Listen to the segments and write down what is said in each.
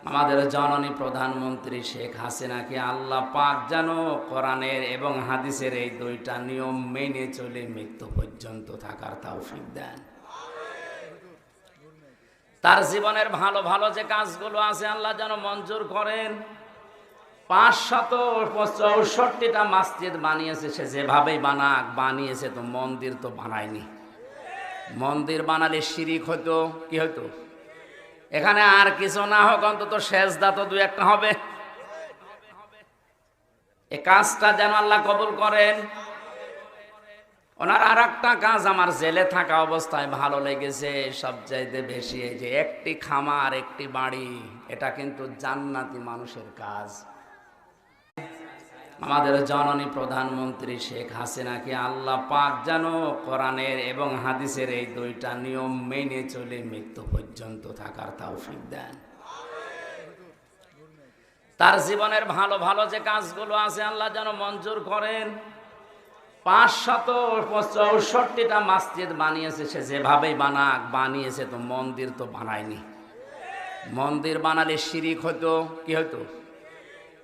আমাদের জননী প্রধানমন্ত্রী শেখ হাসিনাকে আল্লাহ পাক যেন কোরআনের এবং হাদিসের এই দুইটা নিয়ম মেনে চলে মৃত্যু পর্যন্ত থাকার তৌফিক দেন। তার জীবনের ভালো ভালো যে কাজগুলো আছে আল্লাহ যেন মঞ্জুর করেন। 564টা মসজিদ বানিয়েছে, সে যেভাবেই বানাক, বানিয়েছে তো মন্দির তো বানায়নি। মন্দির বানালে শিরিক হতো, কি হতো? এখানে আর কিছু না হোক অন্তত সেজদা তো দু একটা হবে। এই কাজটা যেন আল্লাহ কবুল করেন। ওনার আর একটা কাজ আমার জেলে থাকা অবস্থায় ভালো লেগেছে সবচাইতে বেশি, এই যে একটি খামার একটি বাড়ি, এটা কিন্তু জান্নাতি মানুষের কাজ। আমাদের জননী প্রধানমন্ত্রী শেখ হাসিনাকে আল্লাহ পাক যেন কোরআনের এবং হাদিসের এই দুইটা নিয়ম মেনে চলে মৃত্যু পর্যন্ত থাকার তৌফিক দেন। তার জীবনের ভালো ভালো যে কাজগুলো আছে আল্লাহ যেন মঞ্জুর করেন। 564টা মসজিদ বানিয়েছে, সে যেভাবেই বানাক, বানিয়েছে তো মন্দির তো বানায়নি। মন্দির বানালে শিরিক হতো, কি হতো?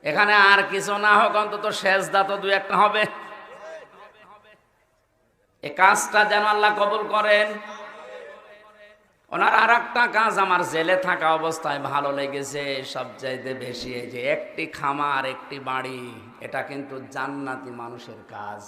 এখানে আর কিছু না হোক অন্তত সেজদা তো দু একটা হবে। এই কাজটা যেন আল্লাহ কবুল করেন। ওনার আর একটা কাজ আমার জেলে থাকা অবস্থায় ভালো লেগেছে সবচাইতে বেশি, এই যে একটি খামার একটি বাড়ি, এটা কিন্তু জান্নাতি মানুষের কাজ।